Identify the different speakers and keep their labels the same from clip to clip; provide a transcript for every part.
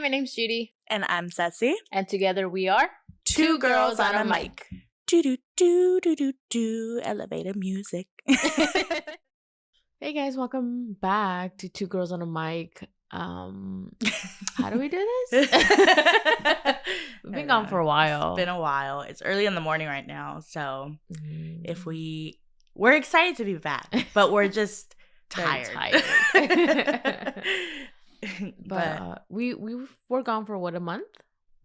Speaker 1: my name's Judy.
Speaker 2: And I'm Cecy.
Speaker 1: And together we are
Speaker 2: Two Girls on a Mic. Do elevator music.
Speaker 1: Hey guys, welcome back to Two Girls on a Mic. How do we do this? We've been gone for a while.
Speaker 2: It's been a while. It's early in the morning right now, so we're excited to be back, but we're just tired.
Speaker 1: But we were gone for what, a month?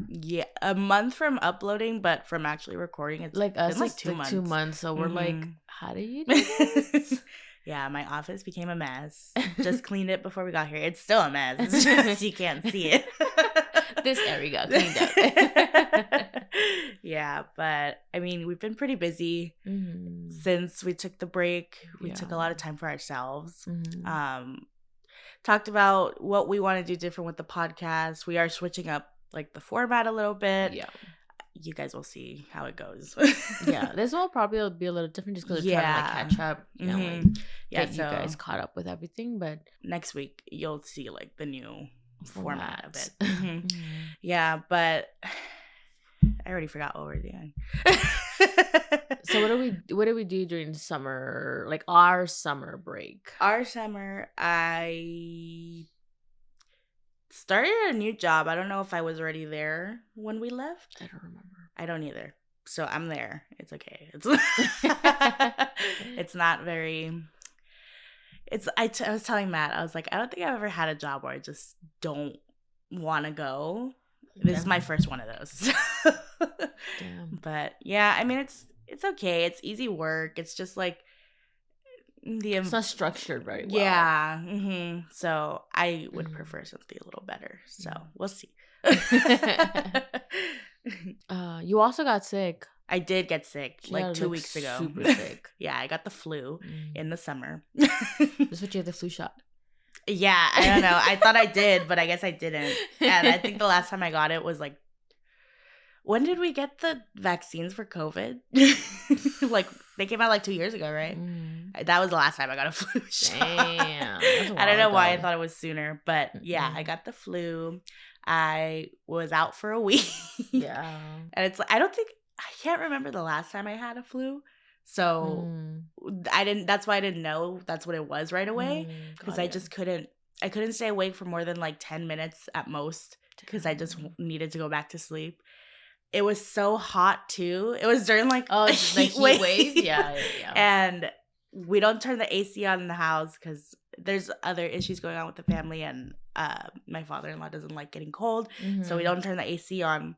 Speaker 2: Yeah, a month from uploading, but from actually recording, it's
Speaker 1: like us,
Speaker 2: been
Speaker 1: like 2 months. 2 months. So we're like, how do you do this?
Speaker 2: Yeah, my office became a mess. Just cleaned it before we got here. It's still a mess. It's just you can't see it.
Speaker 1: This area got cleaned up.
Speaker 2: Yeah, but I mean, we've been pretty busy since we took the break. We took a lot of time for ourselves. Talked about what we want to do different with the podcast. We are switching up like the format a little bit. Yeah. You guys will see how it goes.
Speaker 1: Yeah, this will probably be a little different just because we're trying to like catch up. You know, get you guys caught up with everything. But
Speaker 2: next week you'll see like the new format of it. Yeah, but I already forgot what we're doing.
Speaker 1: So what do we do during summer? Like our summer break.
Speaker 2: Our summer, I started a new job. I don't know if I was already there when we left.
Speaker 1: I don't remember.
Speaker 2: I don't either. So I'm there. It's okay. It's not very. I was telling Matt, I was like, I don't think I've ever had a job where I just don't want to go. This is my first one of those.
Speaker 1: Damn.
Speaker 2: But yeah, I mean, it's okay. It's easy work. It's just like
Speaker 1: it's not structured very well.
Speaker 2: Yeah. So I would prefer something a little better. So we'll see.
Speaker 1: You also got sick.
Speaker 2: I did get sick like 2 weeks ago.
Speaker 1: Super sick.
Speaker 2: Yeah, I got the flu in the summer.
Speaker 1: That's what you had, the flu shot.
Speaker 2: Yeah, I don't know. I thought I did, but I guess I didn't. And I think the last time I got it was like, when did we get the vaccines for COVID? Like, they came out like 2 years ago, right? That was the last time I got a flu shot. Damn. I don't know why I thought it was sooner, but yeah, I got the flu. I was out for a week.
Speaker 1: Yeah.
Speaker 2: And it's like, I can't remember the last time I had a flu. So that's why I didn't know that's what it was right away. Because I just couldn't stay awake for more than like 10 minutes at most. Because I just needed to go back to sleep. It was so hot too. It was during like
Speaker 1: a heat wave. Yeah.
Speaker 2: And we don't turn the AC on in the house because there's other issues going on with the family, and my father-in-law doesn't like getting cold, so we don't turn the AC on.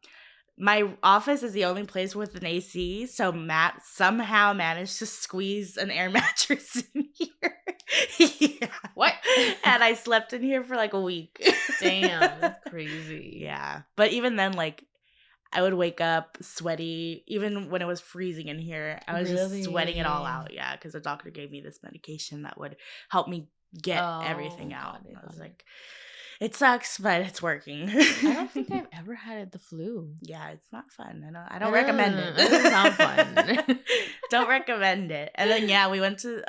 Speaker 2: My office is the only place with an AC, so Matt somehow managed to squeeze an air mattress in here. Yeah.
Speaker 1: What?
Speaker 2: And I slept in here for like a week.
Speaker 1: Damn, that's crazy.
Speaker 2: Yeah. But even then, like, I would wake up sweaty. Even when it was freezing in here, I was just sweating it all out. Yeah, because the doctor gave me this medication that would help me get everything out. And I was like, it sucks, but it's working.
Speaker 1: I don't think I've ever had the flu.
Speaker 2: Yeah, it's not fun. I don't recommend it.
Speaker 1: It doesn't sound fun.
Speaker 2: Don't recommend it. And then, yeah, we went to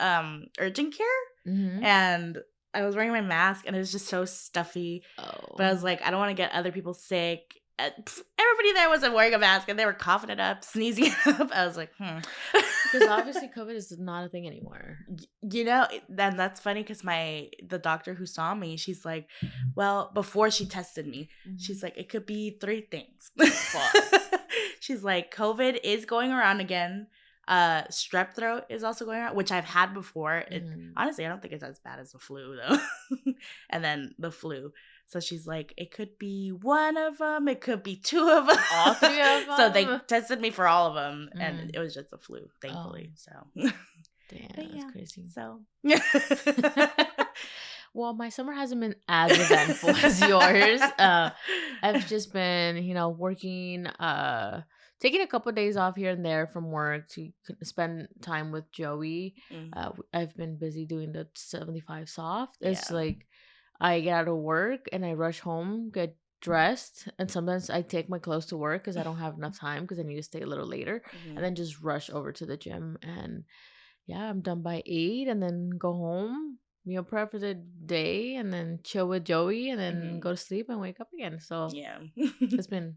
Speaker 2: urgent care, and I was wearing my mask, and it was just so stuffy. But I was like, I don't want to get other people sick. Everybody there wasn't wearing a mask, and they were coughing it up, sneezing it up. I was like,
Speaker 1: because obviously COVID is not a thing anymore.
Speaker 2: You know, then that's funny because the doctor who saw me, she's like, well, before she tested me, she's like, it could be 3 things. She's like, COVID is going around again. Strep throat is also going around, which I've had before. Honestly, I don't think it's as bad as the flu though. And then the flu. So she's like, it could be 1 of them. It could be 2 of them.
Speaker 1: All 3 of them.
Speaker 2: So they tested me for all of them, and it was just a flu, thankfully. So,
Speaker 1: damn, that's crazy.
Speaker 2: So,
Speaker 1: well, my summer hasn't been as eventful as yours. I've just been, working, taking a couple of days off here and there from work to spend time with Joey. I've been busy doing the 75 soft. It's like, I get out of work and I rush home, get dressed, and sometimes I take my clothes to work because I don't have enough time because I need to stay a little later, and then just rush over to the gym. And yeah, I'm done by 8 and then go home, meal prep for the day and then chill with Joey and then go to sleep and wake up again. So
Speaker 2: yeah,
Speaker 1: it's been.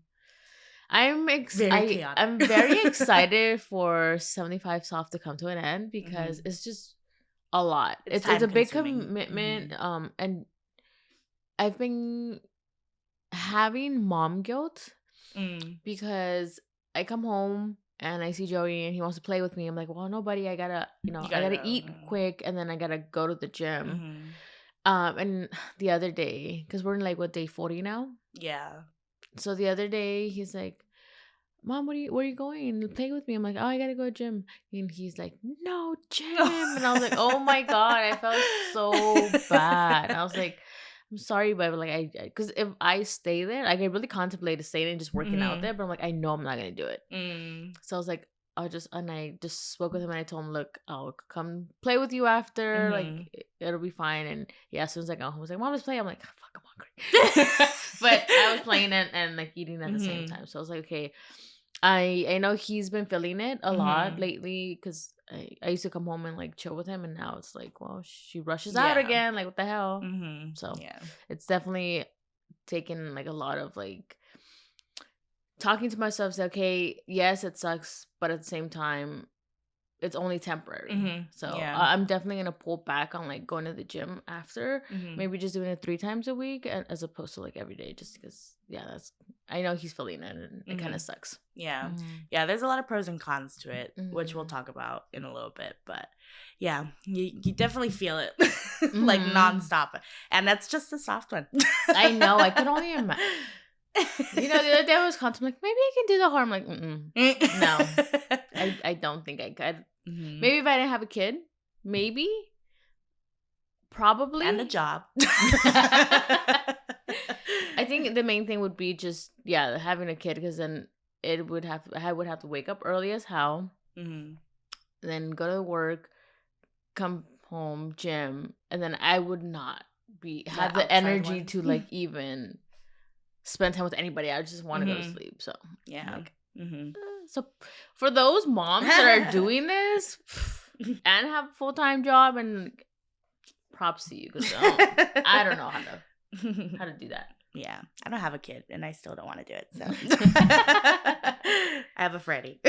Speaker 2: very chaotic.
Speaker 1: I'm very excited for 75 Soft to come to an end because it's just a lot. It's a big commitment. And I've been having mom guilt because I come home and I see Joey and he wants to play with me. I'm like, well, nobody. I gotta, I gotta eat quick and then I gotta go to the gym. And the other day, because we're in like what, day 40 now.
Speaker 2: Yeah.
Speaker 1: So the other day he's like, Mom, where are you going? Play with me. I'm like, oh, I gotta go to gym. And he's like, no, gym. And I was like, oh my God, I felt so bad. I was like, I'm sorry, but like, because if I stay there, like, I really contemplated staying and just working out there, but I'm like, I know I'm not gonna do it. So I was like, and I just spoke with him and I told him, look, I'll come play with you after, like, it'll be fine. And yeah, as soon as I got home, I was like, Mom, let's play. I'm like, oh, fuck, I'm hungry. But I was playing and like eating at the same time. So I was like, okay. I know he's been feeling it a lot lately because I used to come home and like chill with him, and now it's like, well, she rushes out again. Like, what the hell? So it's definitely taken like a lot of like talking to myself. Say, okay, yes, it sucks, but at the same time, it's only temporary. So I'm definitely gonna pull back on like going to the gym after, maybe just doing it 3 times a week as opposed to like every day, just because I know he's feeling it and it kind of sucks.
Speaker 2: Yeah. There's a lot of pros and cons to it, which we'll talk about in a little bit, but yeah, you definitely feel it like nonstop, and that's just the soft one.
Speaker 1: I know, I could only imagine. The other day I was contemplating, like, maybe I can do the hard. I'm like, no, I don't think I could. Maybe if I didn't have a kid, maybe, probably,
Speaker 2: and a job.
Speaker 1: I think the main thing would be just having a kid, because then I would have to wake up early as hell, then go to work, come home, gym, and then I would not have the energy to like even spend time with anybody. I just want to go to sleep. So so for those moms that are doing this and have a full-time job, and props to you, because I don't know how to do that.
Speaker 2: Yeah, I don't have a kid and I still don't want to do it, so I have a Freddy.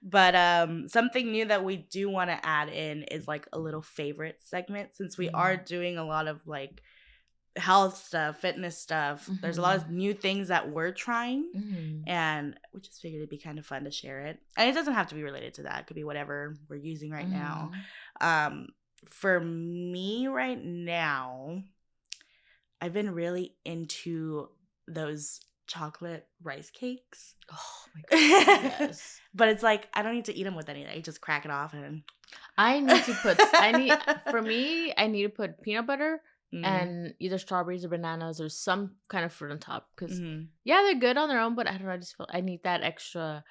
Speaker 2: But something new that we do want to add in is like a little favorite segment, since we are doing a lot of like health stuff, fitness stuff. There's a lot of new things that we're trying, and we just figured it'd be kind of fun to share it. And it doesn't have to be related to that. It could be whatever we're using right now. For me right now, I've been really into those chocolate rice cakes.
Speaker 1: Oh my God, yes.
Speaker 2: But it's like, I don't need to eat them with anything. I just crack it off and
Speaker 1: I need to put peanut butter and either strawberries or bananas or some kind of fruit on top, because they're good on their own, but I don't know, I just feel I need that extra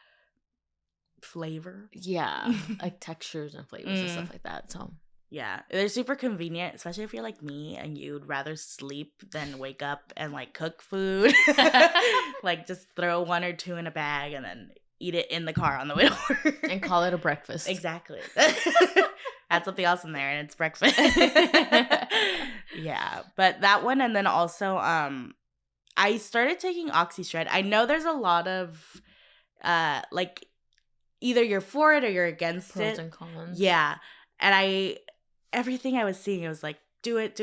Speaker 2: flavor,
Speaker 1: like textures and flavors and stuff like that. So
Speaker 2: they're super convenient, especially if you're like me and you'd rather sleep than wake up and like cook food. Like, just throw 1 or 2 in a bag and then eat it in the car on the way to work
Speaker 1: and call it a breakfast.
Speaker 2: Exactly. Add something else in there and it's breakfast. But that one, and then also I started taking OxyShred. I know there's a lot of like, either you're for it or you're against it.
Speaker 1: Pros and cons.
Speaker 2: And everything I was seeing, it was like, do it.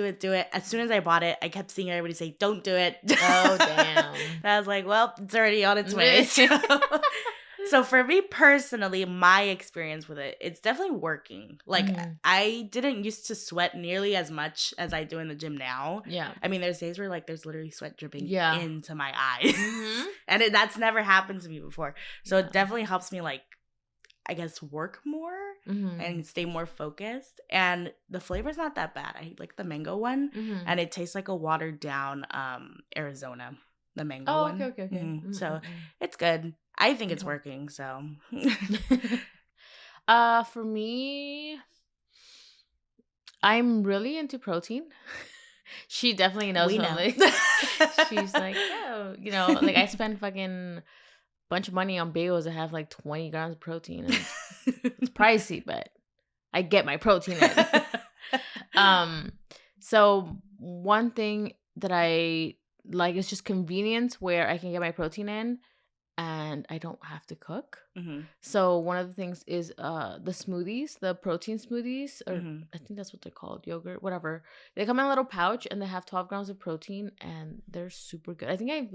Speaker 2: As soon as I bought it, I kept seeing everybody say, don't do it.
Speaker 1: Oh, damn.
Speaker 2: And I was like, well, it's already on its way. So for me personally, my experience with it, it's definitely working. Like, I didn't used to sweat nearly as much as I do in the gym now.
Speaker 1: Yeah.
Speaker 2: I mean, there's days where like there's literally sweat dripping into my eyes. And that's never happened to me before. So it definitely helps me, like, I guess, work more and stay more focused. And the flavor's not that bad. I like the mango one, and it tastes like a watered down Arizona, the mango one.
Speaker 1: Okay.
Speaker 2: So it's good. I think it's working. So
Speaker 1: for me, I'm really into protein. She definitely knows. She's like, oh, like, I spend fucking bunch of money on bagels that have like 20 grams of protein. And it's pricey, but I get my protein in. So one thing that I like is just convenience where I can get my protein in and I don't have to cook.
Speaker 2: Mm-hmm.
Speaker 1: So one of the things is the smoothies, the protein smoothies, or
Speaker 2: Mm-hmm.
Speaker 1: I think that's what they're called, yogurt, whatever. They come in a little pouch and they have 12 grams of protein and they're super good. I think I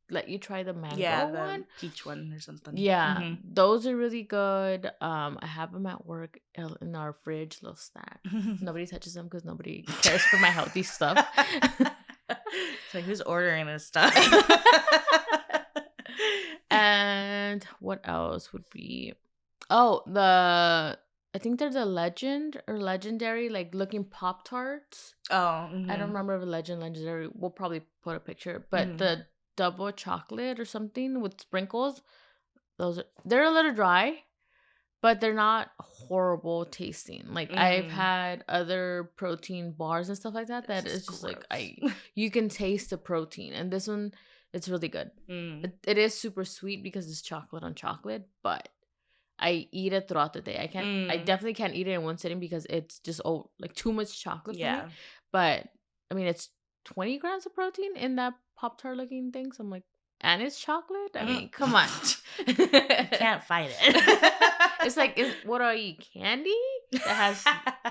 Speaker 1: let you try the mango
Speaker 2: the
Speaker 1: one.
Speaker 2: peach one or something.
Speaker 1: Yeah,
Speaker 2: Mm-hmm.
Speaker 1: those are really good. I have them at work in our fridge, little snack. Nobody touches them because nobody cares for my healthy stuff.
Speaker 2: It's like, who's ordering this stuff?
Speaker 1: And what else would be? Oh, I think they're the legend or legendary like looking Pop Tarts.
Speaker 2: Oh,
Speaker 1: I don't remember if legendary. We'll probably put a picture, but the double chocolate or something with sprinkles. They're a little dry, but they're not horrible tasting. Like I've had other protein bars and stuff like that is just
Speaker 2: gross.
Speaker 1: like you can taste the protein, and this one it's really good. It is super sweet because it's chocolate on chocolate, but I eat it throughout the day. I definitely can't eat it in one sitting because it's just like too much chocolate for me. But I mean, it's 20 grams of protein in that Pop-Tart looking thing. So I'm like, and it's chocolate? I mean, come on.
Speaker 2: Can't fight it.
Speaker 1: It's like, what are you, candy that has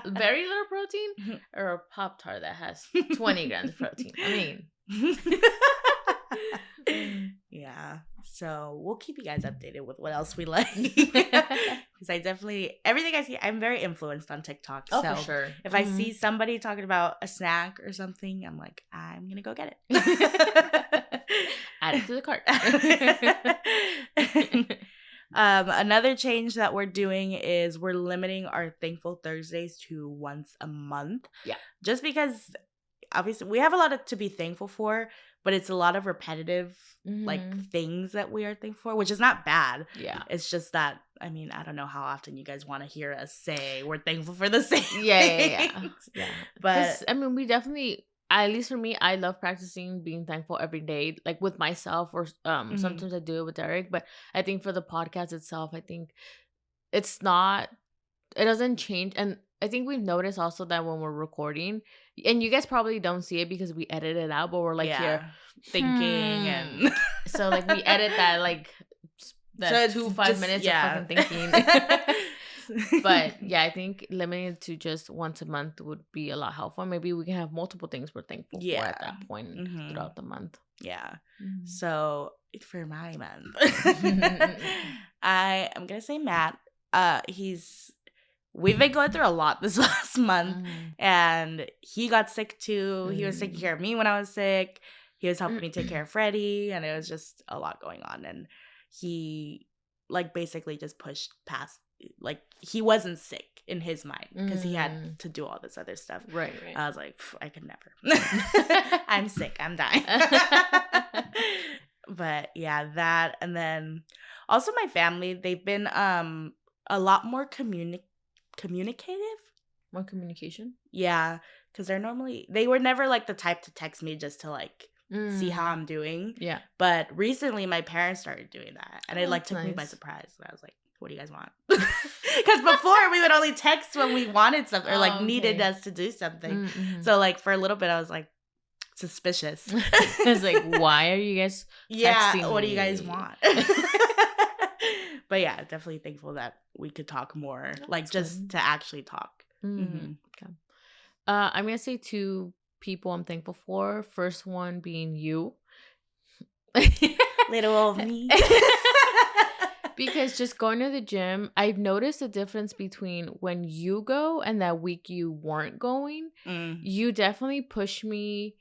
Speaker 1: very little protein or a Pop-Tart that has 20 grams of protein? I mean.
Speaker 2: Yeah. So we'll keep you guys updated with what else we like. Because I definitely, everything I see, I'm very influenced on TikTok.
Speaker 1: Oh,
Speaker 2: so
Speaker 1: for sure.
Speaker 2: if I see somebody talking about a snack or something, I'm like, I'm going to go get it.
Speaker 1: Add it to the cart.
Speaker 2: Another change that we're doing is we're limiting our Thankful Thursdays to once a month.
Speaker 1: Yeah.
Speaker 2: Just because obviously we have a lot to be thankful for, but it's a lot of repetitive like things that we are thankful for, which is not bad.
Speaker 1: Yeah.
Speaker 2: It's just that, I mean, I don't know how often you guys want to hear us say we're thankful for the same
Speaker 1: Yeah.
Speaker 2: But
Speaker 1: I mean, we definitely, at least for me, I love practicing being thankful every day, like with myself or sometimes I do it with Eric. But I think for the podcast itself, I think it doesn't change. And I think we've noticed also that when we're recording, and you guys probably don't see it because we edit it out, but we're like here
Speaker 2: thinking and
Speaker 1: so like we edit that like that so 5 minutes of fucking thinking. But yeah, I think limiting it to just once a month would be a lot helpful. Maybe we can have multiple things we're thankful for at that point throughout the month.
Speaker 2: Yeah. So for my month, I am gonna say Matt. We've been going through a lot this last month, and he got sick too. He was taking care of me when I was sick. He was helping me take care of Freddie, and it was just a lot going on. And he like basically just pushed past, like he wasn't sick in his mind because he had to do all this other stuff.
Speaker 1: Right.
Speaker 2: I was like, I could never. I'm sick. I'm dying. But yeah, that, and then also my family, they've been a lot more communicative.
Speaker 1: More communication?
Speaker 2: Yeah, because they were never like the type to text me just to like see how I'm doing.
Speaker 1: Yeah.
Speaker 2: But recently my parents started doing that, and it like took me by surprise. And I was like, what do you guys want? Because before we would only text when we wanted something or like needed us to do something. So like for a little bit I was like suspicious.
Speaker 1: I was like, why are you guys texting
Speaker 2: what do
Speaker 1: me?
Speaker 2: you guys want? But yeah, definitely thankful that we could talk more. That's just good. To actually talk.
Speaker 1: Okay. I'm gonna say 2 people I'm thankful for. First one being you.
Speaker 2: Little old me.
Speaker 1: Because just going to the gym, I've noticed a difference between when you go and that week you weren't going. You definitely push me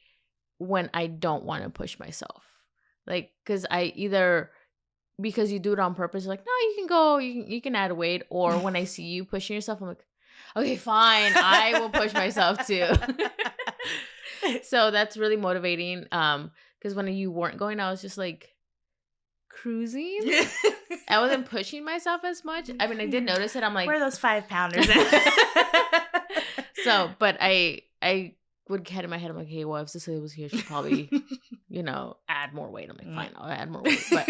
Speaker 1: when I don't want to push myself. Like, because because you do it on purpose, like, no, you can go, you can add weight. Or when I see you pushing yourself, I'm like, okay, fine, I will push myself too. So that's really motivating. Because when you weren't going, I was just like cruising. I wasn't pushing myself as much. I mean, I did notice it. I'm like,
Speaker 2: where are those 5-pounders?
Speaker 1: So, but I would get in my head, I'm like, hey, well, if Cecilia was here, she'd probably, add more weight. I'm like, fine, I'll add more weight. But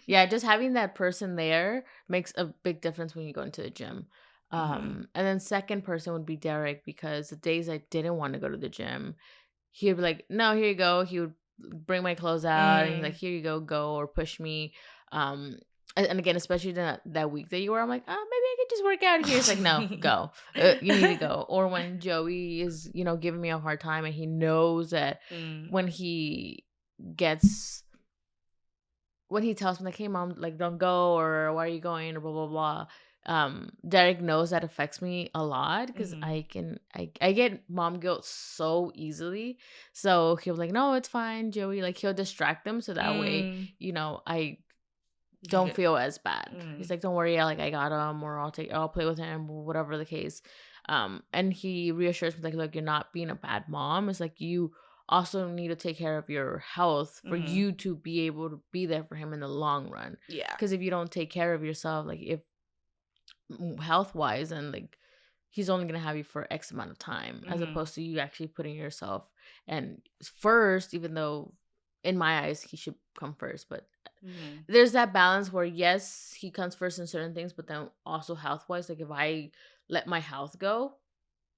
Speaker 1: yeah, just having that person there makes a big difference when you go into the gym. And then second person would be Derek, because the days I didn't want to go to the gym, he would be like, no, here you go. He would bring my clothes out and he's like, here you go, or push me. And again, especially that week that you were, I'm like, oh, maybe I could just work out here. It's like, no, go. You need to go. Or when Joey is, giving me a hard time, and he knows that when he tells me like, hey mom, like, don't go, or why are you going, or blah blah blah, Derek knows that affects me a lot, because I get mom guilt so easily. So he'll be like, no, it's fine, Joey. Like, he'll distract them so that way, I don't feel as bad. He's like, don't worry, I got him, or I'll play with him, or whatever the case. And he reassures me, like, look, you're not being a bad mom. It's like, you also need to take care of your health for you to be able to be there for him in the long run.
Speaker 2: Yeah.
Speaker 1: Because if you don't take care of yourself, like, if health wise, and like, he's only gonna have you for X amount of time, as opposed to you actually putting yourself and first, even though in my eyes he should come first. But there's that balance where, yes, he comes first in certain things, but then also health wise, like, if I let my health go,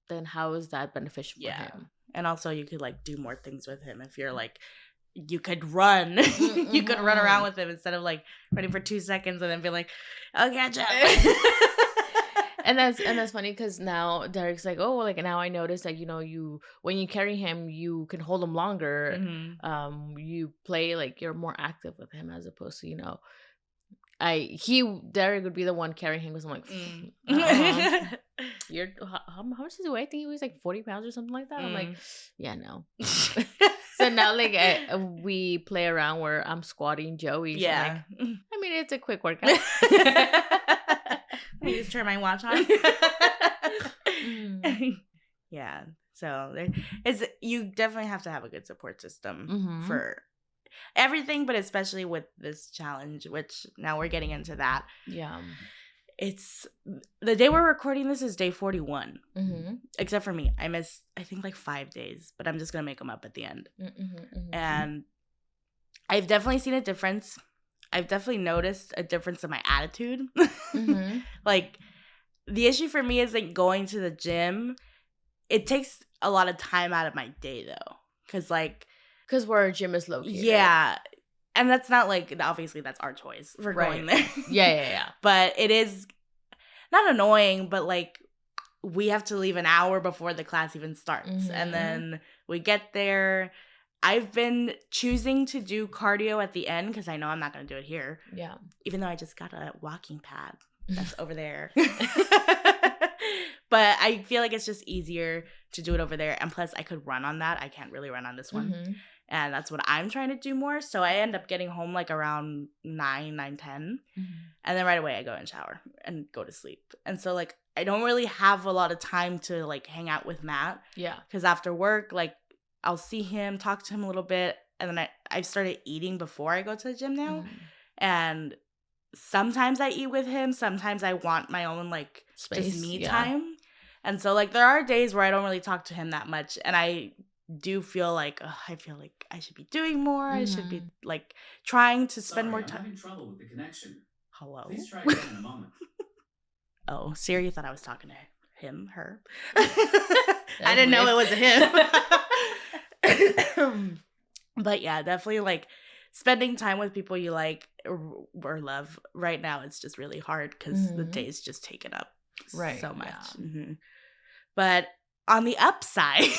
Speaker 1: then how is that beneficial for him?
Speaker 2: And also, you could like do more things with him if you're like, you could run. You could run around with him instead of like running for 2 seconds and then be like, I'll catch up.
Speaker 1: And that's funny, because now Derek's like, oh, like, now I notice that, when you carry him, you can hold him longer. You play, like, you're more active with him, as opposed to, Derek would be the one carrying him, because I'm like, you're how much does he weigh? I think he weighs like 40 pounds or something like that. I'm like, yeah, no. So now, like, we play around where I'm squatting Joey. So like, I mean, it's a quick workout.
Speaker 2: Let me just turn my watch on. Yeah. So you definitely have to have a good support system for everything, but especially with this challenge, which now we're getting into that.
Speaker 1: Yeah.
Speaker 2: It's the day we're recording this is day 41. Except for me. I missed, I think, like 5 days, but I'm just going to make them up at the end. And I've definitely seen a difference. I've definitely noticed a difference in my attitude. Like, the issue for me is like going to the gym. It takes a lot of time out of my day, though. Because
Speaker 1: where our gym is located.
Speaker 2: Yeah. And that's not like, obviously that's our choice for going there.
Speaker 1: Yeah.
Speaker 2: But it is not annoying, but like, we have to leave an hour before the class even starts. And then we get there. I've been choosing to do cardio at the end because I know I'm not going to do it here. Yeah. Even though I just got a walking pad that's over there. But I feel like it's just easier to do it over there. And plus, I could run on that. I can't really run on this one. And that's what I'm trying to do more. So I end up getting home like around 9:10. And then right away I go and shower and go to sleep. And so like I don't really have a lot of time to like hang out with Matt. Yeah. Because after work, like I'll see him, talk to him a little bit. And then I've started eating before I go to the gym now. And sometimes I eat with him. Sometimes I want my own like space, just me time. And so like there are days where I don't really talk to him that much. And I do feel like I should be doing more. I should be like trying to spend more time. I'm having trouble with the connection. Hello. Please try again in a moment. Oh, Siri thought I was talking to him, her. I didn't know it was him. But yeah, definitely like spending time with people you like or love right now. It's just really hard because the day's just taken up so much. Yeah. But on the upside,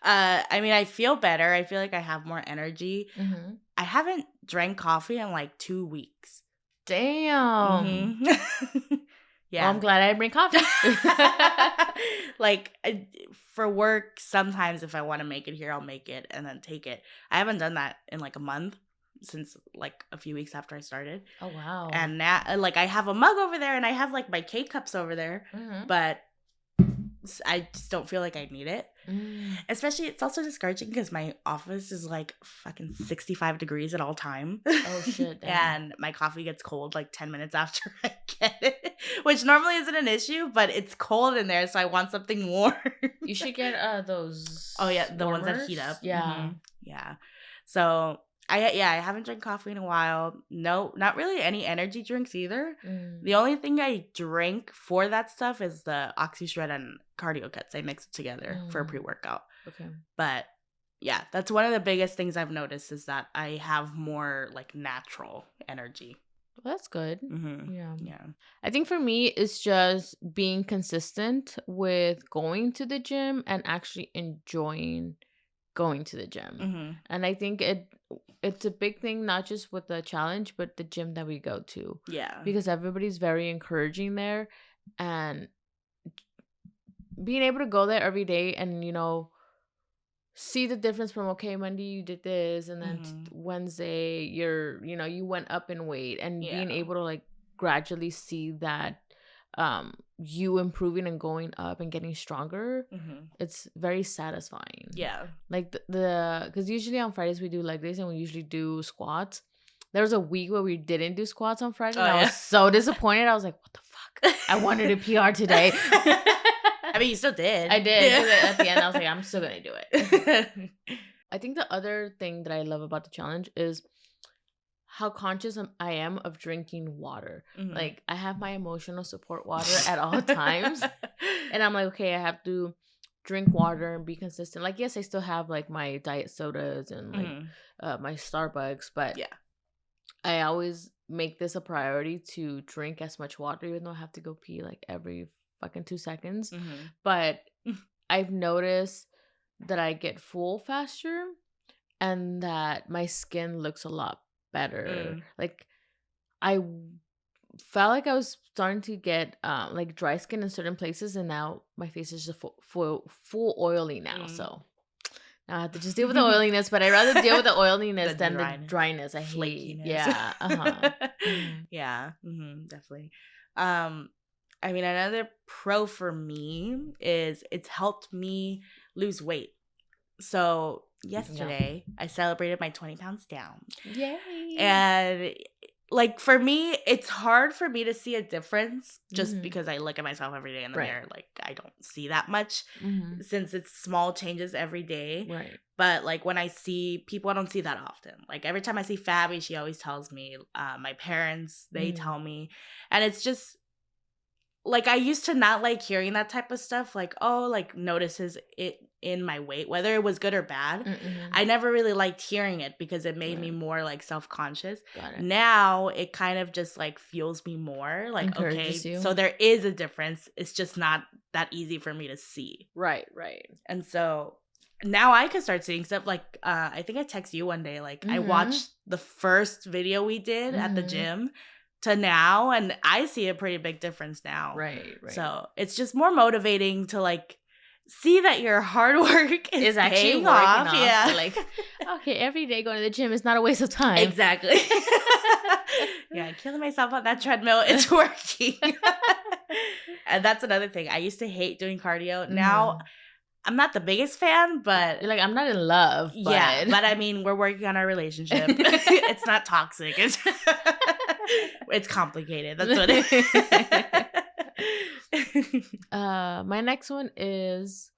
Speaker 2: I mean, I feel better. I feel like I have more energy. I haven't drank coffee in like 2 weeks.
Speaker 1: Damn. Yeah. Well, I'm glad I didn't bring coffee.
Speaker 2: Like for work, sometimes if I want to make it here, I'll make it and then take it. I haven't done that in like a month since like a few weeks after I started.
Speaker 1: Oh, wow.
Speaker 2: And now like I have a mug over there and I have like my K-cups over there, but I just don't feel like I need it. Especially, it's also discouraging because my office is like fucking 65 degrees at all time.
Speaker 1: Oh, shit.
Speaker 2: And my coffee gets cold like 10 minutes after I get it, which normally isn't an issue, but it's cold in there, so I want something warm.
Speaker 1: You should get those.
Speaker 2: Oh, yeah, the warmers? Ones that heat up.
Speaker 1: Yeah.
Speaker 2: Yeah. So I haven't drank coffee in a while. No, not really any energy drinks either.
Speaker 1: Mm.
Speaker 2: The only thing I drink for that stuff is the OxyShred and Cardio Cuts. I mix it together for a pre-workout.
Speaker 1: Okay.
Speaker 2: But yeah, that's one of the biggest things I've noticed is that I have more like natural energy.
Speaker 1: Well, that's good.
Speaker 2: Mm-hmm.
Speaker 1: Yeah. I think for me, it's just being consistent with going to the gym and actually enjoying going to the gym.
Speaker 2: Mm-hmm.
Speaker 1: And I think it's a big thing, not just with the challenge, but the gym that we go to.
Speaker 2: Yeah.
Speaker 1: Because everybody's very encouraging there. And being able to go there every day and, see the difference from, okay, Monday you did this, and then Wednesday you went up in weight, and being able to like gradually see that you improving and going up and getting stronger, it's very satisfying.
Speaker 2: Yeah.
Speaker 1: Like because usually on Fridays we do leg days and we usually do squats. There was a week where we didn't do squats on Friday, and I was so disappointed. I was like, what the fuck? I wanted a PR today.
Speaker 2: I mean, you still did.
Speaker 1: I did. At the end, I was like, I'm still going to do it. I think the other thing that I love about the challenge is how conscious I am of drinking water.
Speaker 2: Mm-hmm.
Speaker 1: Like, I have my emotional support water at all times. And I'm like, okay, I have to drink water and be consistent. Like, yes, I still have, like, my diet sodas and, like, my Starbucks. But I always make this a priority to drink as much water, even though I have to go pee, like, every fucking 2 seconds. But I've noticed that I get full faster and that my skin looks a lot better. Like, I felt like I was starting to get like dry skin in certain places, and now my face is just full oily now. So now I have to just deal with the oiliness, but I'd rather deal with the oiliness than the dryness. I hate. Yeah.
Speaker 2: Yeah. Definitely. I mean, another pro for me is it's helped me lose weight. So yesterday, I celebrated my 20 pounds down.
Speaker 1: Yay!
Speaker 2: And like for me, it's hard for me to see a difference just because I look at myself every day in the mirror. Like I don't see that much since it's small changes every day.
Speaker 1: Right.
Speaker 2: But like when I see people, I don't see that often. Like every time I see Fabi, she always tells me. My parents, they tell me. And it's just... like, I used to not like hearing that type of stuff. Like, oh, like, notices it in my weight, whether it was good or bad. I never really liked hearing it because it made me more, like, self-conscious. Now, it kind of just, like, fuels me more. Like, encourages you. So there is a difference. It's just not that easy for me to see.
Speaker 1: Right.
Speaker 2: And so... now I could start seeing stuff like, I think I texted you one day. Like, I watched the first video we did at the gym to now, and I see a pretty big difference now.
Speaker 1: Right.
Speaker 2: So it's just more motivating to like see that your hard work is actually paying off. Yeah.
Speaker 1: Like, okay, every day going to the gym is not a waste of time.
Speaker 2: Exactly. Yeah, killing myself on that treadmill, it's working. And that's another thing. I used to hate doing cardio. Now I'm not the biggest fan, but...
Speaker 1: you're like, I'm not in love. But...
Speaker 2: yeah, but I mean, we're working on our relationship. It's not toxic. It's complicated. That's what it is.
Speaker 1: My next one is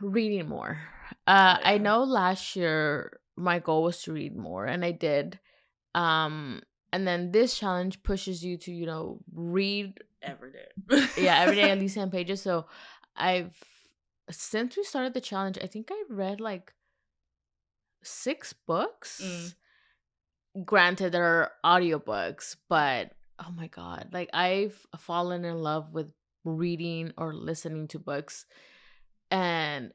Speaker 1: reading more. I know last year my goal was to read more, and I did. And then this challenge pushes you to, read...
Speaker 2: every day.
Speaker 1: Yeah, every day at least 10 pages. So since we started the challenge, I think I read like 6 books. Granted, there are audiobooks, but oh my God, like I've fallen in love with reading or listening to books. And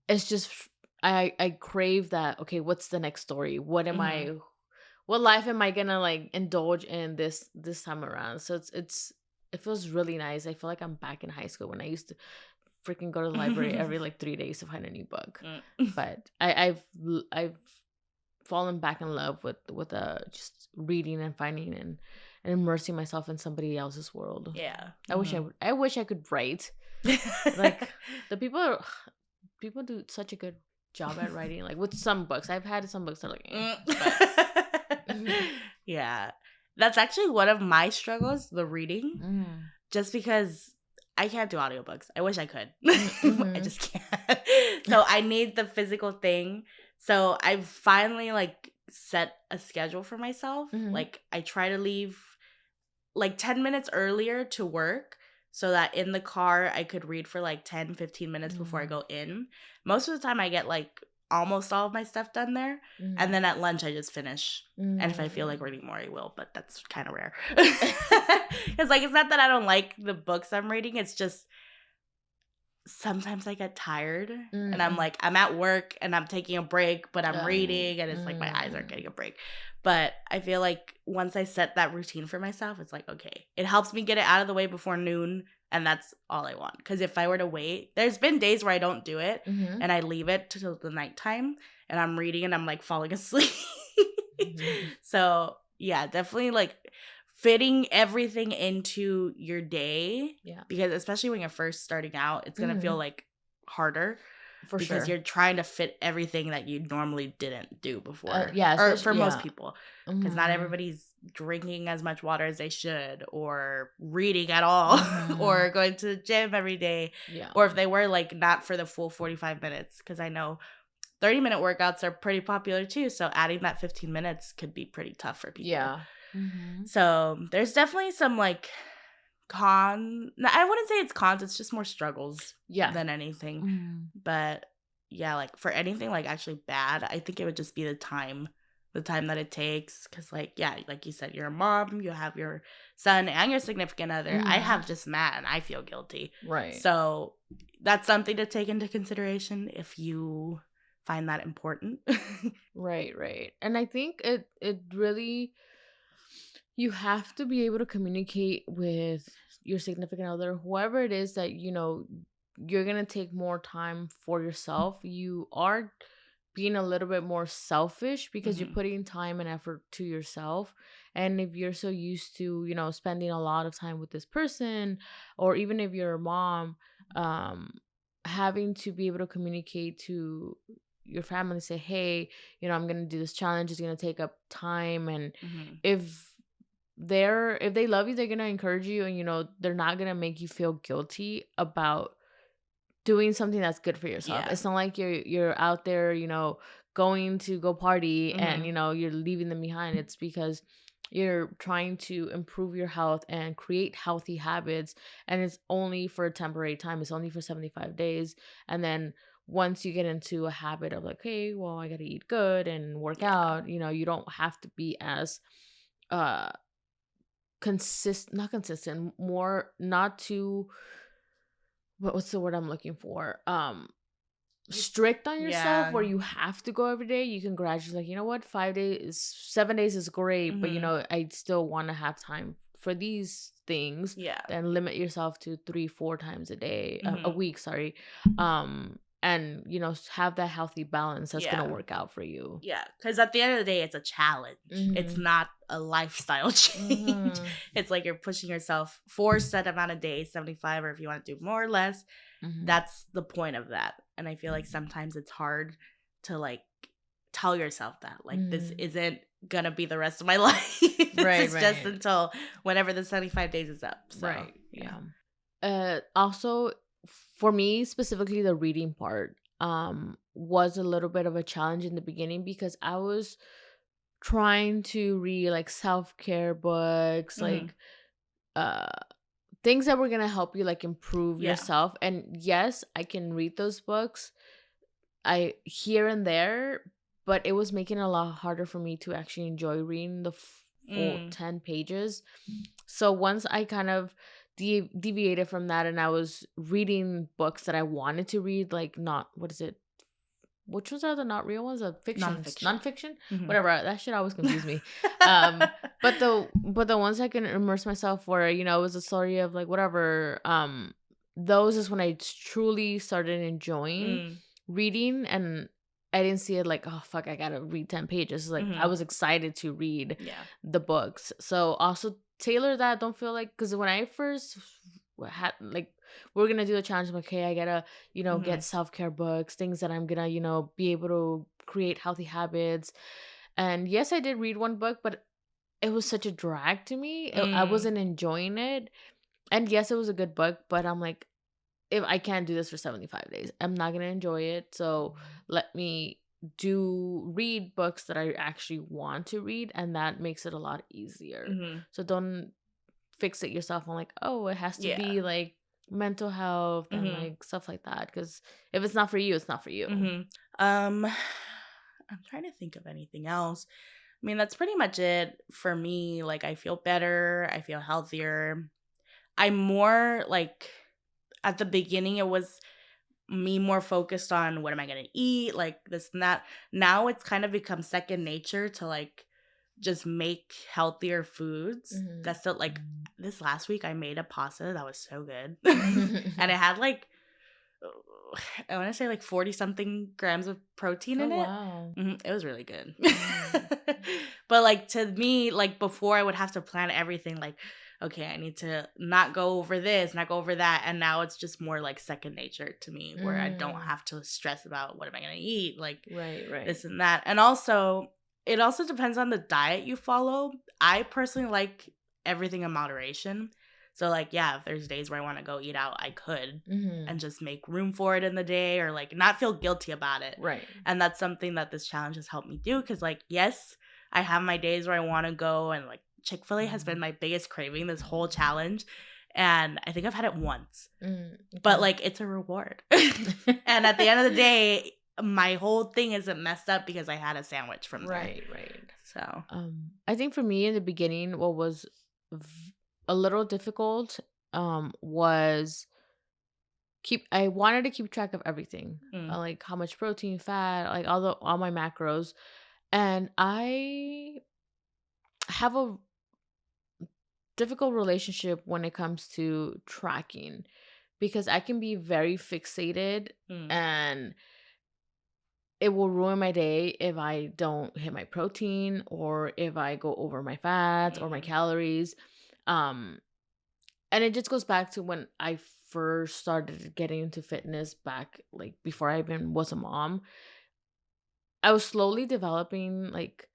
Speaker 1: it's just, I crave that. Okay, what's the next story? What life am I gonna like indulge in this time around? So it feels really nice. I feel like I'm back in high school when I used to freaking go to the library every like 3 days to find a new book. But I've fallen back in love with just reading and finding and immersing myself in somebody else's world.
Speaker 2: Yeah.
Speaker 1: I wish I could write. Like the people do such a good job at writing. Like with some books, I've had some books that are like
Speaker 2: yeah, that's actually one of my struggles, the reading. Just because I can't do audiobooks. I wish I could. I just can't. So I need the physical thing. So I've finally like set a schedule for myself.
Speaker 1: Mhm.
Speaker 2: Like, I try to leave like 10 minutes earlier to work so that in the car I could read for like 10-15 minutes before I go in. Most of the time I get like almost all of my stuff done there. And then at lunch I just finish. And if I feel like reading more, I will, but that's kind of rare. It's like, it's not that I don't like the books I'm reading. It's just sometimes I get tired and I'm like, I'm at work and I'm taking a break, but I'm reading and it's like my eyes aren't getting a break. But I feel like once I set that routine for myself, it's like, okay, it helps me get it out of the way before noon. And that's all I want. Because if I were to wait, there's been days where I don't do it and I leave it till the nighttime and I'm reading and I'm like falling asleep. So yeah, definitely like fitting everything into your day.
Speaker 1: Yeah.
Speaker 2: Because especially when you're first starting out, it's going to feel like harder.
Speaker 1: For sure.
Speaker 2: Because you're trying to fit everything that you normally didn't do before.
Speaker 1: Yeah.
Speaker 2: Or for most people. Because not everybody's drinking as much water as they should, or reading at all, or going to the gym every day.
Speaker 1: Yeah.
Speaker 2: Or if they were like not for the full 45 minutes. Because I know 30-minute workouts are pretty popular too. So adding that 15 minutes could be pretty tough for people.
Speaker 1: Yeah.
Speaker 2: So there's definitely some like cons. I wouldn't say it's cons. It's just more struggles than anything. But yeah, like for anything like actually bad, I think it would just be the time that it takes. Because like, yeah, like you said, you're a mom, you have your son and your significant other. I have just Matt and I feel guilty.
Speaker 1: Right.
Speaker 2: So that's something to take into consideration if you find that important.
Speaker 1: Right. And I think it really, you have to be able to communicate with your significant other, whoever it is that, you're going to take more time for yourself. You are being a little bit more selfish because you're putting time and effort to yourself. And if you're so used to, spending a lot of time with this person, or even if you're a mom, having to be able to communicate to your family, say, hey, I'm going to do this challenge. It's going to take up time. And if they love you, they're going to encourage you, and they're not going to make you feel guilty about doing something that's good for yourself. It's not like you're out there, going to go party and you're leaving them behind. It's because you're trying to improve your health and create healthy habits, and it's only for a temporary time. It's only for 75 days. And then once you get into a habit of like, hey, well, I got to eat good and work out, you don't have to be as not consistent, more not too, what's the word I'm looking for? Strict on yourself, where you have to go every day. You can gradually, like, you know what, 7 days is great, but I still want to have time for these things. Then limit yourself to 3-4 times a day, a week, sorry. And have that healthy balance that's gonna work out for you.
Speaker 2: Because at the end of the day, it's a challenge. It's not a lifestyle change. It's like you're pushing yourself for a set amount of days, 75, or if you want to do more or less, that's the point of that. And I feel like sometimes it's hard to like tell yourself that like this isn't gonna be the rest of my life. It's just until whenever the 75 days is up. So,
Speaker 1: also, for me specifically, the reading part was a little bit of a challenge in the beginning, because I was trying to read like self-care books, like things that were gonna help you like improve yourself. And yes, I can read those books here and there, but it was making it a lot harder for me to actually enjoy reading the full 10 pages. So once I kind of deviated from that, and I was reading books that I wanted to read, like which ones are the not real ones? Nonfiction? Whatever. That shit always confused me. But the ones I can immerse myself, where it was a story of like whatever. Those is when I truly started enjoying reading, and I didn't see it like, oh fuck, I gotta read 10 pages. It's like I was excited to read the books. So also tailor that. Don't feel like, because when I first had like, we're gonna do a challenge, I'm like, okay, I gotta get self-care books, things that I'm gonna be able to create healthy habits. And yes, I did read one book, but it was such a drag to me. I wasn't enjoying it. And yes, it was a good book, but I'm like, if I can't do this for 75 days, I'm not gonna enjoy it. So let me read books that I actually want to read, and that makes it a lot easier.
Speaker 2: Mm-hmm.
Speaker 1: So don't fixate yourself on like, oh, it has to
Speaker 2: Yeah.
Speaker 1: be like mental health and
Speaker 2: Mm-hmm.
Speaker 1: like stuff like that, because if it's not for you, it's not for you.
Speaker 2: Mm-hmm. I'm trying to think of anything else. I mean, that's pretty much it for me. Like, I feel better. I feel healthier. I'm more like, at the beginning, it was me more focused on what am I going to eat, like this and that. Now it's kind of become second nature to like just make healthier foods. That's still like this last week I made a pasta that was so good. And it had like, I want to say like 40 something grams of protein in it.
Speaker 1: Wow.
Speaker 2: It was really good. But like to me, like before I would have to plan everything like, okay, I need to not go over this, not go over that. And now it's just more like second nature to me where I don't have to stress about what am I going to eat, like
Speaker 1: Right.
Speaker 2: this and that. And also, it also depends on the diet you follow. I personally like everything in moderation. So like, yeah, if there's days where I want to go eat out, I could and just make room for it in the day or like not feel guilty about it.
Speaker 1: Right.
Speaker 2: And that's something that this challenge has helped me do because like, yes, I have my days where I want to go and like Chick-fil-A has been my biggest craving this whole challenge. And I think I've had it once. Okay. But like, it's a reward. And at the end of the day, my whole thing isn't messed up because I had a sandwich from there.
Speaker 1: Right.
Speaker 2: So
Speaker 1: I think for me in the beginning, what was a little difficult was I wanted to keep track of everything, like how much protein, fat, like all my macros, and I have a difficult relationship when it comes to tracking because I can be very fixated and it will ruin my day if I don't hit my protein or if I go over my fats or my calories. And it just goes back to when I first started getting into fitness back like before I even was a mom. I was slowly developing like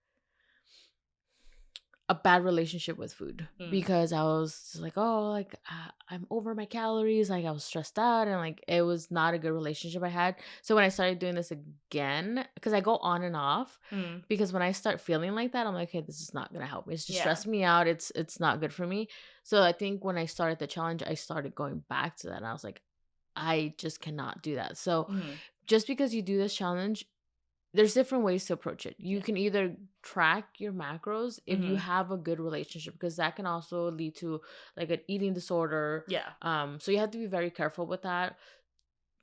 Speaker 1: a bad relationship with food because I was just like, oh, like I'm over my calories. Like I was stressed out and like it was not a good relationship I had. So when I started doing this again, because I go on and off, because when I start feeling like that, I'm like, okay, this is not gonna help me. It's just stressing me out. It's not good for me. So I think when I started the challenge, I started going back to that, and I was like, I just cannot do that. So just because you do this challenge, there's different ways to approach it. You can either track your macros if you have a good relationship, because that can also lead to like an eating disorder. So you have to be very careful with that.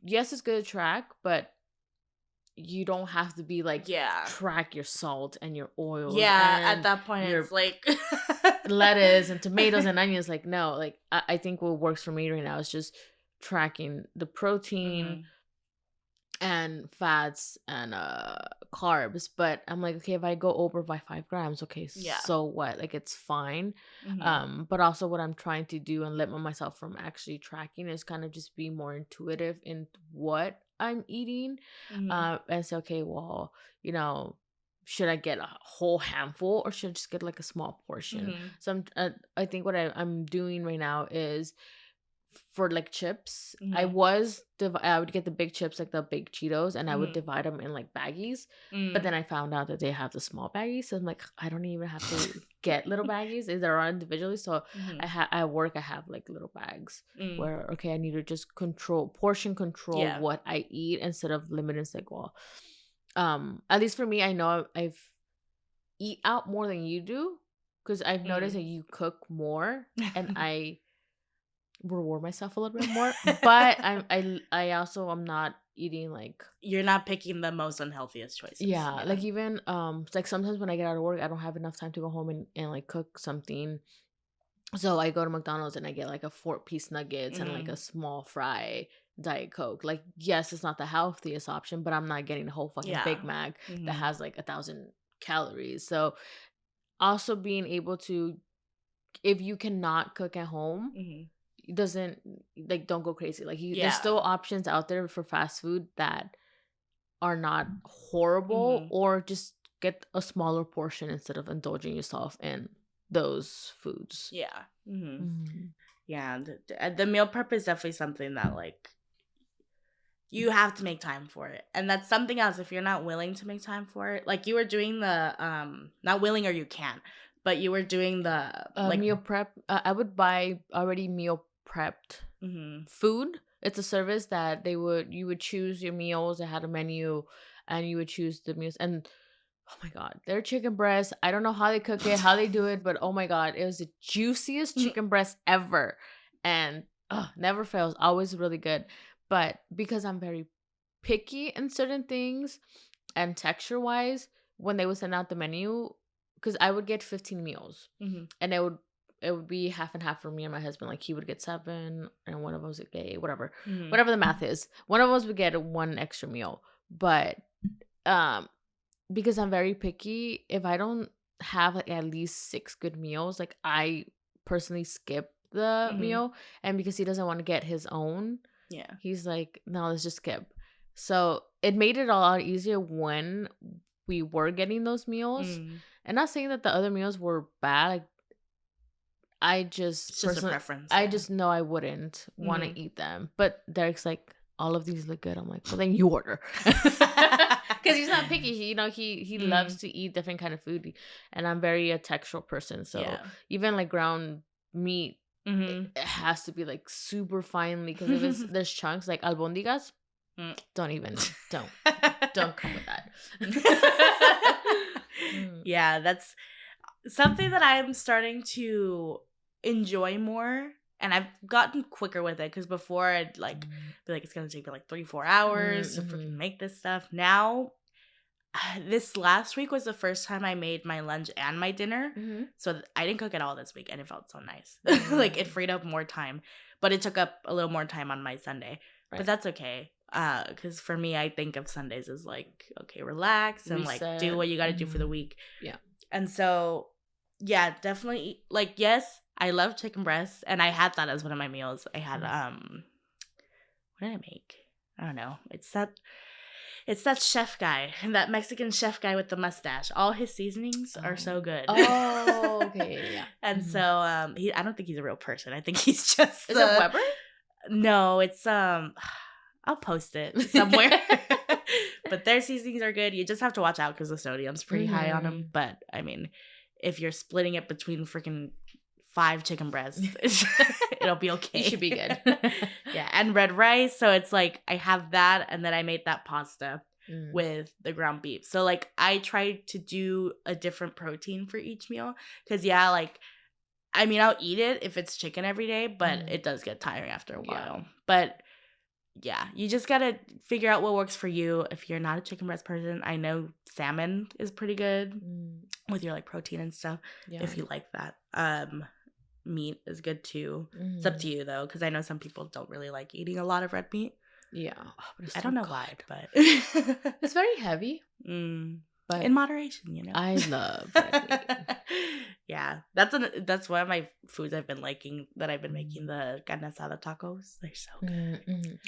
Speaker 1: Yes, it's good to track, but you don't have to be like track your salt and your oils.
Speaker 2: At that point it's like
Speaker 1: lettuce and tomatoes and onions. Like no, like I think what works for me right now is just tracking the protein and fats and carbs. But I'm like, okay, if I go over by 5 grams, okay, so what, like it's fine. But also what I'm trying to do and limit myself from actually tracking is kind of just be more intuitive in what I'm eating, and say, okay, well, should I get a whole handful or should I just get like a small portion? So I think what I'm doing right now is, for like chips, I would get the big chips, like the big Cheetos, and I would divide them in like baggies. But then I found out that they have the small baggies, so I'm like, I don't even have to get little baggies. They're all individually. So at work I have like little bags where okay, I need to just portion control what I eat instead of limiting. It's like, well, at least for me, I know I've eat out more than you do because I've noticed that you cook more and I reward myself a little bit more. But I also am not eating like,
Speaker 2: you're not picking the most unhealthiest choices.
Speaker 1: Like even like sometimes when I get out of work, I don't have enough time to go home and like cook something. So I go to McDonald's and I get like a 4-piece nuggets and like a small fry Diet Coke. Like, yes, it's not the healthiest option, but I'm not getting a whole fucking Big Mac that has like 1,000 calories. So also being able to, if you cannot cook at home, doesn't like, don't go crazy. Like there's still options out there for fast food that are not horrible, or just get a smaller portion instead of indulging yourself in those foods.
Speaker 2: The meal prep is definitely something that like you have to make time for it. And that's something else. If you're not willing to make time for it, like you were doing the not willing or you can't, but you were doing the like
Speaker 1: Meal prep. I would buy already meal prepped food. It's a service that you would choose your meals. It had a menu, and you would choose the meals. And oh my god, their chicken breast. I don't know how they cook it, how they do it, but oh my god, it was the juiciest chicken breast ever, and never fails. Always really good. But because I'm very picky in certain things and texture wise, when they would send out the menu, because I would get 15 meals, and it would be half and half for me and my husband. Like he would get 7, and one of us would get 8, whatever the math is. One of us would get one extra meal, but because I'm very picky, if I don't have like at least 6 good meals, like I personally skip the meal, and because he doesn't want to get his own, he's like, no, let's just skip. So it made it a lot easier when we were getting those meals. And not saying that the other meals were bad. Like, it's just a preference. I just know I wouldn't want to eat them. But Derek's like, all of these look good. I'm like, well, then you order. Because he's not picky. He loves to eat different kind of food. And I'm very a textural person. So even like ground meat, it has to be like super finely. Because if there's chunks like albondigas, don't come with that.
Speaker 2: Yeah, that's something that I'm starting to enjoy more, and I've gotten quicker with it, because before I'd like be like, it's gonna take me like 3-4 hours to freaking make this stuff. Now this last week was the first time I made my lunch and my dinner, so I didn't cook at all this week, and it felt so nice. Like it freed up more time, but it took up a little more time on my Sunday, but that's okay. Because for me, I think of Sundays as like, okay, relax and reset, like do what you got to do for the week.
Speaker 1: Yeah.
Speaker 2: And so, yeah, definitely. Like, yes, I love chicken breast, and I had that as one of my meals. I had what did I make? I don't know. It's that chef guy, that Mexican chef guy with the mustache. All his seasonings are so good.
Speaker 1: Oh, okay, yeah.
Speaker 2: And so I don't think he's a real person. I think he's just
Speaker 1: Is it Weber?
Speaker 2: No, it's I'll post it somewhere. But their seasonings are good. You just have to watch out because the sodium's pretty high on them. But I mean, if you're splitting it between freaking 5 chicken breasts, it'll be okay.
Speaker 1: You should be good.
Speaker 2: Yeah, and red rice. So it's like I have that, and then I made that pasta with the ground beef. So like I try to do a different protein for each meal, because like, I mean, I'll eat it if it's chicken every day, but it does get tiring after a while. But yeah, you just gotta figure out what works for you. If you're not a chicken breast person, I know salmon is pretty good with your like protein and stuff. Yeah. If you like that, meat is good too. It's up to you though, because I know some people don't really like eating a lot of red meat.
Speaker 1: Yeah,
Speaker 2: I don't know why, but
Speaker 1: it's very heavy.
Speaker 2: But in moderation, you know.
Speaker 1: I love red meat.
Speaker 2: Yeah, that's one of my foods I've been liking, that I've been making, the carne asada tacos. They're so good.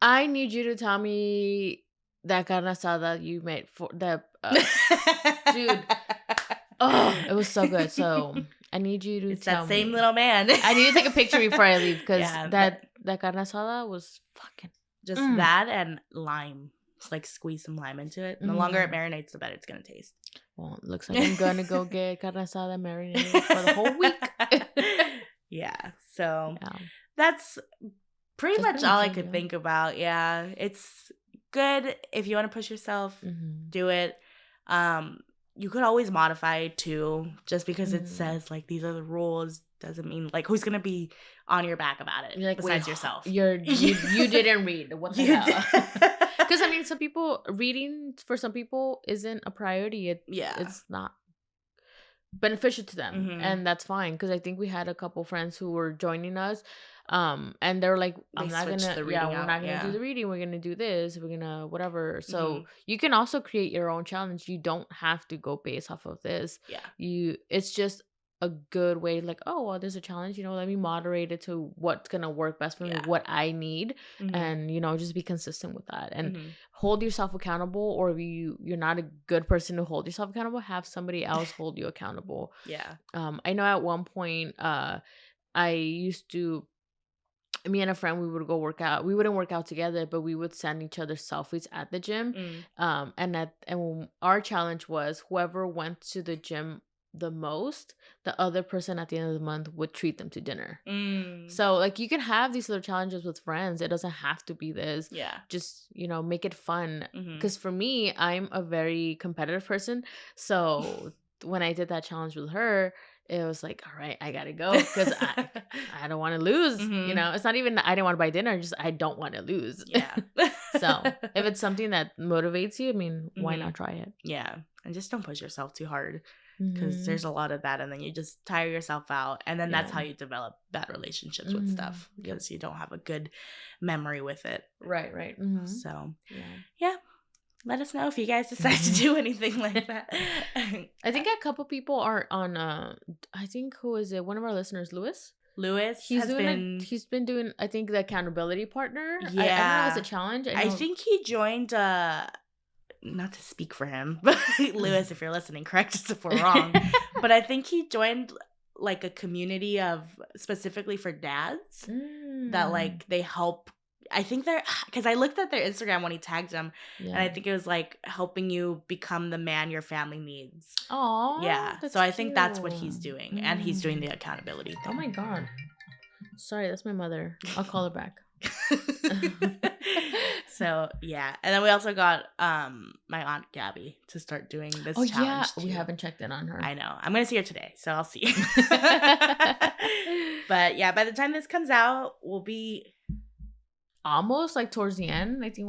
Speaker 1: I need you to tell me that carne asada you made for the dude. Oh, it was so good. So I need you to tell
Speaker 2: that same little man.
Speaker 1: I need to take a picture before I leave, because that carne asada was fucking
Speaker 2: just that and lime. Just like squeeze some lime into it. And the longer it marinates, the better it's gonna taste.
Speaker 1: Well, it looks like I'm gonna go get carne asada marinated for the whole week.
Speaker 2: Yeah, so that's pretty much all I could think about. Yeah, it's good if you want to push yourself, do it. You could always modify it too. Just because it says like these are the rules doesn't mean like who's gonna be on your back about it, like, besides yourself.
Speaker 1: You didn't read. What the hell? Because I mean, reading for some people isn't a priority. It's not beneficial to them, and that's fine. Because I think we had a couple friends who were joining us, and they were like, we're not gonna do the reading. We're gonna do this. We're gonna whatever. So you can also create your own challenge. You don't have to go based off of this. Yeah, it's just a good way, like, oh well, there's a challenge, let me moderate it to what's gonna work best for me, what I need, and just be consistent with that, and hold yourself accountable. Or if you're not a good person to hold yourself accountable, have somebody else hold you accountable. I know at one point I used to me and a friend, we would go work out. We wouldn't work out together, but we would send each other selfies at the gym. And our challenge was whoever went to the gym the most, the other person at the end of the month would treat them to dinner. So like you can have these little challenges with friends. It doesn't have to be this.
Speaker 2: Yeah.
Speaker 1: Just, make it fun. Because for me, I'm a very competitive person. So when I did that challenge with her, it was like, all right, I gotta go because I don't want to lose. It's not even that I didn't want to buy dinner, just I don't want to lose.
Speaker 2: Yeah.
Speaker 1: So if it's something that motivates you, I mean, why not try it?
Speaker 2: Yeah. And just don't push yourself too hard because there's a lot of that, and then you just tire yourself out, and then that's how you develop bad relationships with stuff because you don't have a good memory with it.
Speaker 1: Right.
Speaker 2: So yeah. Let us know if you guys decide to do anything like that.
Speaker 1: I think a couple people are on. I think who is it? One of our listeners, Lewis. He's been doing. I think the accountability partner.
Speaker 2: Yeah,
Speaker 1: I don't know if it's a challenge.
Speaker 2: I think he joined. Not to speak for him, but Lewis, if you're listening, correct us if we're wrong. But I think he joined like a community of specifically for dads that like they help. I think they're, because I looked at their Instagram when he tagged them, and I think it was like helping you become the man your family needs.
Speaker 1: Oh,
Speaker 2: yeah. So I think that's what he's doing, and he's doing the accountability thing.
Speaker 1: Oh my god! Sorry, that's my mother. I'll call her back.
Speaker 2: So yeah, and then we also got my aunt Gabby to start doing this challenge. Yeah,
Speaker 1: we haven't checked in on her.
Speaker 2: I know. I'm gonna see her today, so I'll see. But yeah, by the time this comes out, we'll be
Speaker 1: almost like towards the end. I think.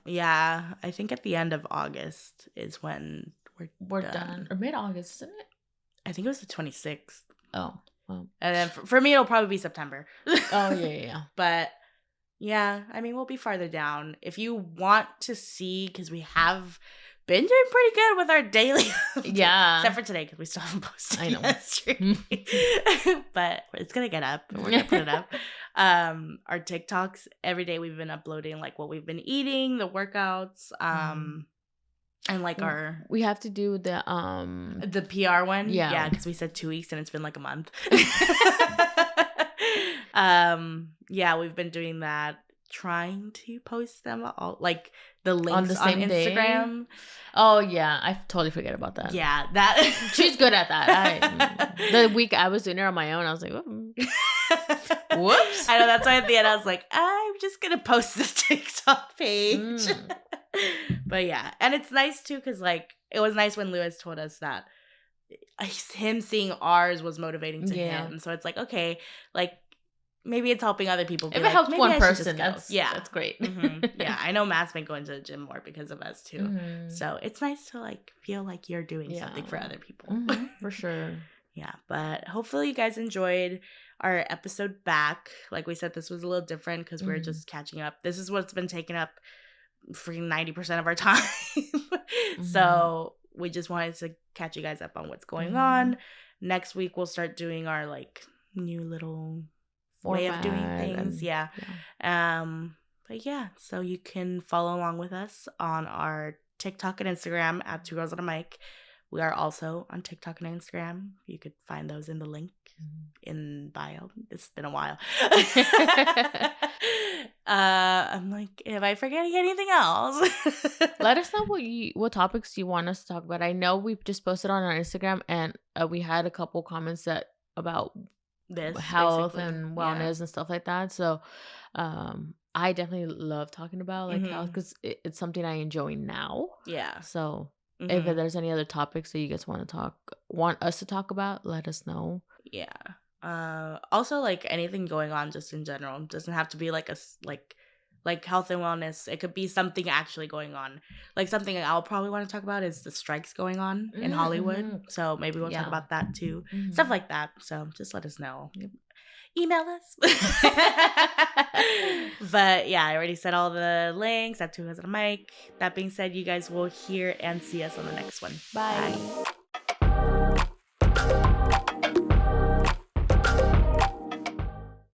Speaker 2: Yeah, I think at the end of August is when we're done.
Speaker 1: Or mid-August, isn't it?
Speaker 2: I think it was the 26th.
Speaker 1: Oh, well.
Speaker 2: And then for me, it'll probably be September.
Speaker 1: Oh yeah.
Speaker 2: But yeah, I mean, we'll be farther down. If you want to see, because we have been doing pretty good with our daily.
Speaker 1: Yeah.
Speaker 2: Except for today, because we still haven't posted.
Speaker 1: I know.
Speaker 2: Yesterday. But it's going to get up. We're going to put it up. Our TikToks, every day we've been uploading like what we've been eating, the workouts, and like
Speaker 1: we have to do the
Speaker 2: PR one. Yeah, because we said 2 weeks and it's been like a month. Yeah, we've been doing that, trying to post them all, like the links on, the same on Instagram day.
Speaker 1: Oh yeah, I totally forget about that.
Speaker 2: Yeah, that
Speaker 1: she's good at that. The week I was doing it on my own, I was like, whoops.
Speaker 2: I know, that's why at the end I was like, I'm just gonna post this TikTok page. But yeah, and it's nice too, because like it was nice when Lewis told us that him seeing ours was motivating to him. So it's like, okay, like maybe it's helping other people.
Speaker 1: If it helps one person, that's great.
Speaker 2: Yeah, I know Matt's been going to the gym more because of us too. So it's nice to like feel like you're doing something for other people.
Speaker 1: For sure.
Speaker 2: Yeah, but hopefully you guys enjoyed our episode back. Like we said, this was a little different because we're just catching up. This is what's been taking up freaking 90% of our time. So we just wanted to catch you guys up on what's going on. Next week we'll start doing our like new little way of doing things. But yeah, so you can follow along with us on our TikTok and Instagram at 2 Girls on a Mic. We are also on TikTok and Instagram. You could find those in the link in bio. It's been a while. I'm like, am I forgetting anything else?
Speaker 1: Let us know what topics you want us to talk about. I know we just posted on our Instagram, and we had a couple comments about this health and wellness and stuff like that. So I definitely love talking about like health because it's something I enjoy now. Yeah. So if there's any other topics that you guys want us to talk about, let us know. Yeah.
Speaker 2: Also, like anything going on just in general, it doesn't have to be like like health and wellness. It could be something actually going on. Like something I'll probably want to talk about is the strikes going on in Hollywood. So maybe we'll talk about that too. Stuff like that. So just let us know. Email us. But yeah, I already said all the links at 2 Girls on a Mic. That being said, you guys will hear and see us on the next one. Bye.